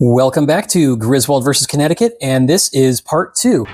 Welcome back to Griswold versus Connecticut, and this is part 2.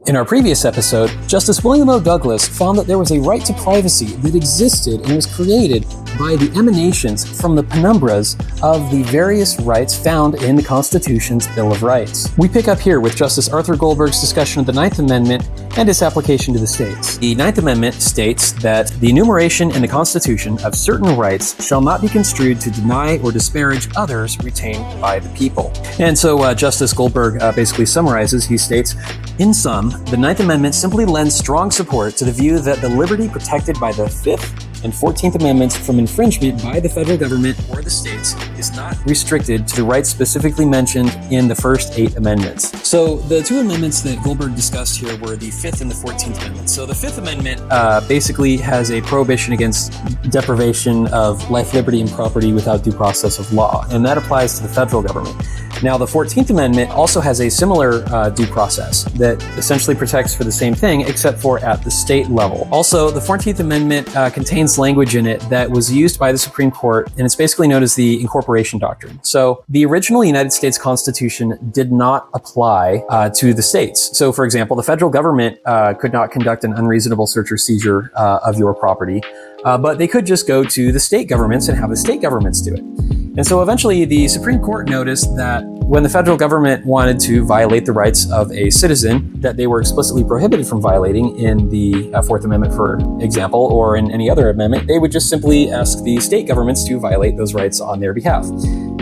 In our previous episode, Justice William O. Douglas found that there was a right to privacy that existed and was created by the emanations from the penumbras of the various rights found in the Constitution's Bill of Rights. We pick up here with Justice Arthur Goldberg's discussion of the Ninth Amendment and its application to the states. The Ninth Amendment states that the enumeration in the Constitution of certain rights shall not be construed to deny or disparage others retained by the people. And so Justice Goldberg basically summarizes, he states, in sum, the Ninth Amendment simply lends strong support to the view that the liberty protected by the Fifth and 14th Amendments from infringement by the federal government or the states is not restricted to the rights specifically mentioned in the first 8 amendments. So the 2 amendments that Goldberg discussed here were the 5th and the 14th Amendment. So the 5th Amendment basically has a prohibition against deprivation of life, liberty, and property without due process of law, and that applies to the federal government. Now, the 14th Amendment also has a similar due process that essentially protects for the same thing, except for at the state level. Also, the 14th Amendment contains language in it that was used by the Supreme Court, and it's basically known as the incorporation doctrine. So the original United States Constitution did not apply to the states. So, for example, the federal government could not conduct an unreasonable search or seizure of your property, but they could just go to the state governments and have the state governments do it. And so eventually the Supreme Court noticed that when the federal government wanted to violate the rights of a citizen that they were explicitly prohibited from violating in the Fourth Amendment, for example, or in any other amendment, they would just simply ask the state governments to violate those rights on their behalf.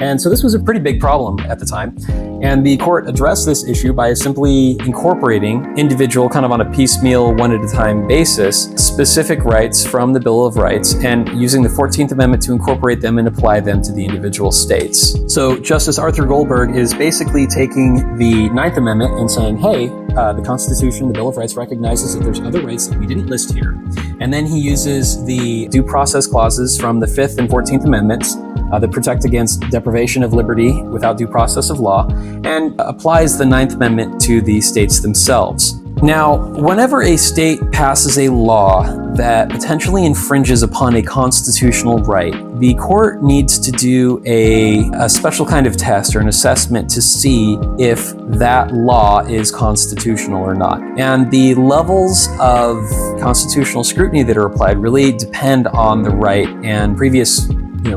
And so this was a pretty big problem at the time. And the court addressed this issue by simply incorporating individual, kind of on a piecemeal, one at a time basis, specific rights from the Bill of Rights and using the 14th Amendment to incorporate them and apply them to the individual states. So Justice Arthur Goldberg is basically taking the Ninth Amendment and saying, hey, the Constitution, the Bill of Rights recognizes that there's other rights that we didn't list here. And then he uses the due process clauses from the 5th and 14th Amendments that protect against deprivation of liberty without due process of law, and applies the Ninth Amendment to the states themselves. Now, whenever a state passes a law that potentially infringes upon a constitutional right, the court needs to do a special kind of test or an assessment to see if that law is constitutional or not. And the levels of constitutional scrutiny that are applied really depend on the right, and previous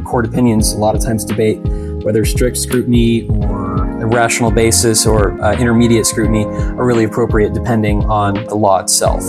court opinions a lot of times debate whether strict scrutiny or a rational basis or intermediate scrutiny are really appropriate depending on the law itself.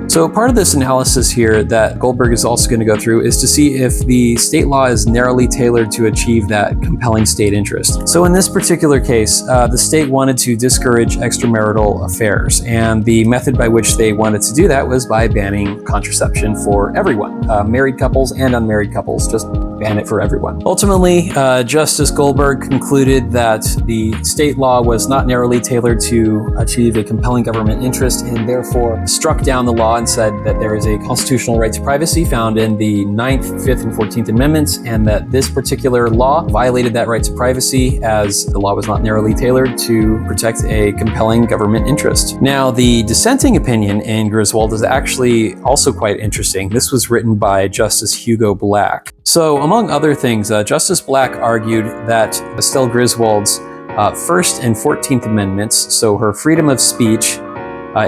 So part of this analysis here that Goldberg is also going to go through is to see if the state law is narrowly tailored to achieve that compelling state interest. So in this particular case, the state wanted to discourage extramarital affairs, and the method by which they wanted to do that was by banning contraception for everyone. Married couples and unmarried couples, just ban it for everyone. Ultimately, Justice Goldberg concluded that the state law was not narrowly tailored to achieve a compelling government interest, and therefore struck down the law and said that there is a constitutional right to privacy found in the 9th, 5th, and 14th Amendments, and that this particular law violated that right to privacy as the law was not narrowly tailored to protect a compelling government interest. Now, the dissenting opinion in Griswold is actually also quite interesting. This was written by Justice Hugo Black. So, among other things, Justice Black argued that Estelle Griswold's First and 14th Amendments, so her freedom of speech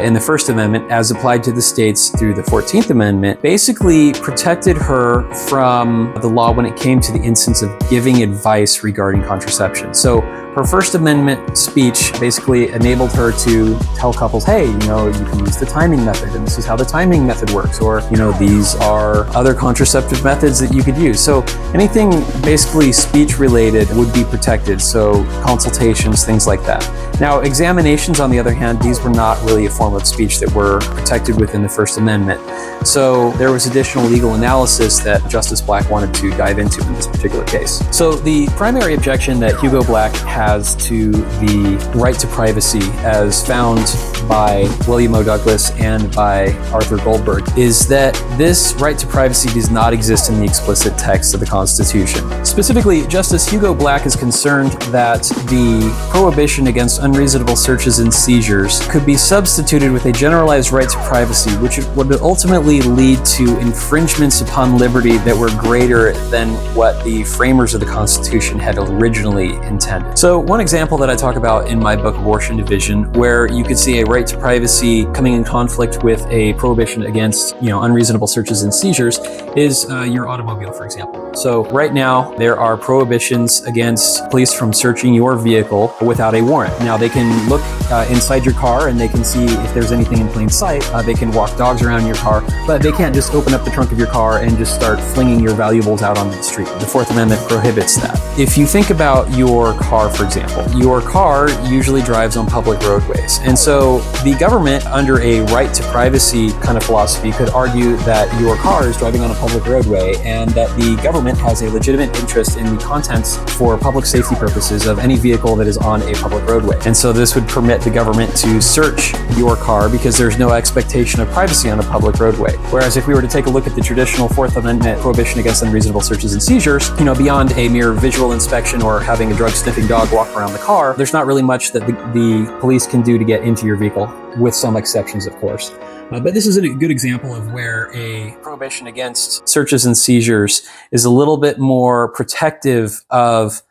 in the First Amendment as applied to the states through the 14th Amendment, basically protected her from the law when it came to the instance of giving advice regarding contraception. So her First Amendment speech basically enabled her to tell couples, hey, you can use the timing method, and this is how the timing method works, or, these are other contraceptive methods that you could use. So anything basically speech related would be protected, so consultations, things like that. Now, examinations, on the other hand, these were not really a form of speech that were protected within the First Amendment. So there was additional legal analysis that Justice Black wanted to dive into in this particular case. So the primary objection that Hugo Black had as to the right to privacy as found by William O. Douglas and by Arthur Goldberg is that this right to privacy does not exist in the explicit text of the Constitution. Specifically, Justice Hugo Black is concerned that the prohibition against unreasonable searches and seizures could be substituted with a generalized right to privacy, which would ultimately lead to infringements upon liberty that were greater than what the framers of the Constitution had originally intended. So one example that I talk about in my book, Abortion Division, where you could see a right to privacy coming in conflict with a prohibition against, unreasonable searches and seizures, is your automobile, for example. So right now, there are prohibitions against police from searching your vehicle without a warrant. Now, they can look inside your car and they can see if there's anything in plain sight. They can walk dogs around your car, but they can't just open up the trunk of your car and just start flinging your valuables out onto the street. The Fourth Amendment prohibits that. If you think about your car, for example, your car usually drives on public roadways. And so the government, under a right to privacy kind of philosophy, could argue that your car is driving on a public roadway and that the government has a legitimate interest in the contents for public safety purposes of any vehicle that is on a public roadway. And so this would permit the government to search your car because there's no expectation of privacy on a public roadway. Whereas if we were to take a look at the traditional Fourth Amendment prohibition against unreasonable searches and seizures, beyond a mere visual inspection or having a drug-sniffing dog walk around the car, there's not really much that the police can do to get into your vehicle, with some exceptions, of course. But this is a good example of where a prohibition against searches and seizures is a little bit more protective of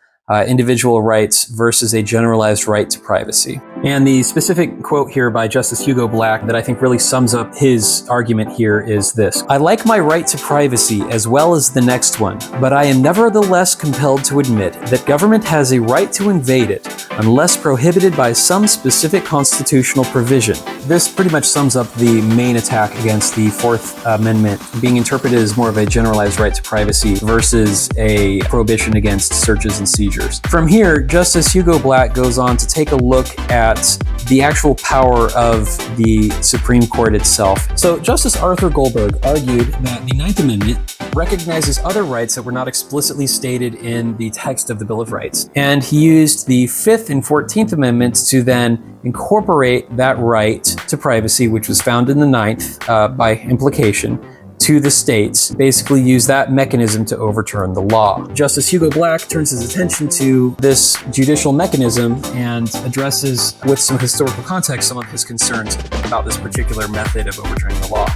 individual rights versus a generalized right to privacy. And the specific quote here by Justice Hugo Black that I think really sums up his argument here is this: "I like my right to privacy as well as the next one, but I am nevertheless compelled to admit that government has a right to invade it unless prohibited by some specific constitutional provision." This pretty much sums up the main attack against the Fourth Amendment being interpreted as more of a generalized right to privacy versus a prohibition against searches and seizures. From here, Justice Hugo Black goes on to take a look at the actual power of the Supreme Court itself. So Justice Arthur Goldberg argued that the Ninth Amendment recognizes other rights that were not explicitly stated in the text of the Bill of Rights. And he used the Fifth and 14th Amendments to then incorporate that right to privacy, which was found in the Ninth by implication, to the states, basically use that mechanism to overturn the law. Justice Hugo Black turns his attention to this judicial mechanism and addresses, with some historical context, some of his concerns about this particular method of overturning the law.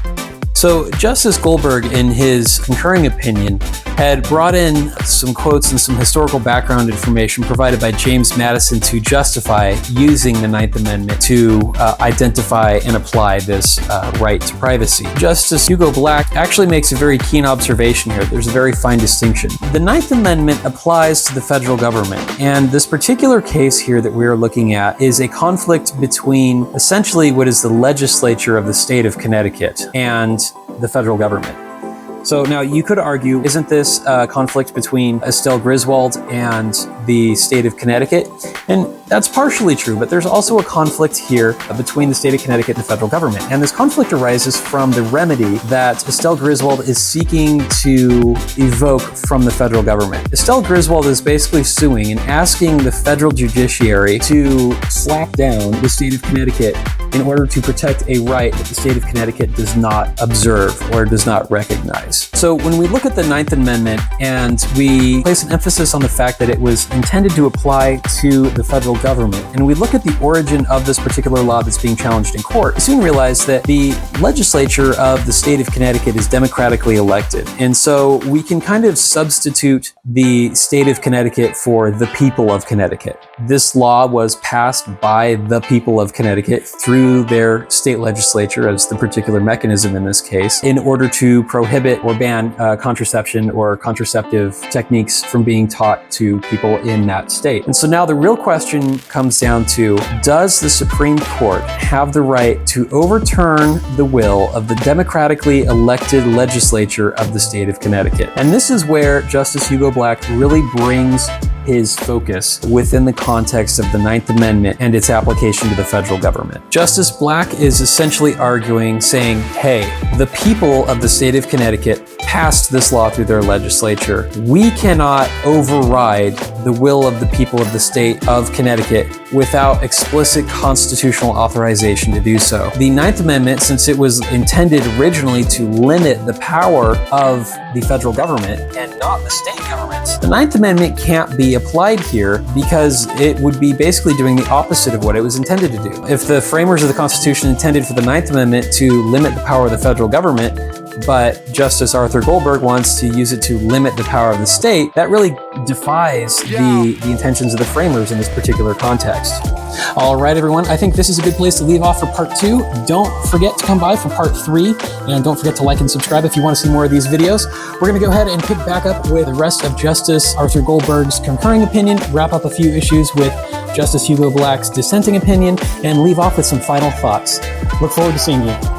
So Justice Goldberg, in his concurring opinion, had brought in some quotes and some historical background information provided by James Madison to justify using the Ninth Amendment to identify and apply this right to privacy. Justice Hugo Black actually makes a very keen observation here. There's a very fine distinction. The Ninth Amendment applies to the federal government, and this particular case here that we're looking at is a conflict between essentially what is the legislature of the state of Connecticut and the federal government. So now you could argue, isn't this a conflict between Estelle Griswold and the state of Connecticut? And that's partially true, but there's also a conflict here between the state of Connecticut and the federal government. And this conflict arises from the remedy that Estelle Griswold is seeking to evoke from the federal government. Estelle Griswold is basically suing and asking the federal judiciary to slap down the state of Connecticut in order to protect a right that the state of Connecticut does not observe or does not recognize. So when we look at the Ninth Amendment and we place an emphasis on the fact that it was intended to apply to the federal government, and we look at the origin of this particular law that's being challenged in court, we soon realize that the legislature of the state of Connecticut is democratically elected. And so we can kind of substitute the state of Connecticut for the people of Connecticut. This law was passed by the people of Connecticut through their state legislature as the particular mechanism in this case, in order to prohibit or ban contraception or contraceptive techniques from being taught to people in that state. And so now the real question comes down to, does the Supreme Court have the right to overturn the will of the democratically elected legislature of the state of Connecticut? And this is where Justice Hugo Black really brings his focus within the context of the Ninth Amendment and its application to the federal government. Justice Black is essentially arguing, saying, hey, the people of the state of Connecticut passed this law through their legislature. We cannot override the will of the people of the state of Connecticut without explicit constitutional authorization to do so. The Ninth Amendment, since it was intended originally to limit the power of the federal government and not the state government, the Ninth Amendment can't be applied here because it would be basically doing the opposite of what it was intended to do. If the framers of the Constitution intended for the Ninth Amendment to limit the power of the federal government, but Justice Arthur Goldberg wants to use it to limit the power of the state, that really defies the intentions of the framers in this particular context. All right, everyone, I think this is a good place to leave off for part 2. Don't forget to come by for part 3, and don't forget to like and subscribe if you want to see more of these videos. We're going to go ahead and pick back up with the rest of Justice Arthur Goldberg's concurring opinion, wrap up a few issues with Justice Hugo Black's dissenting opinion, and leave off with some final thoughts. Look forward to seeing you.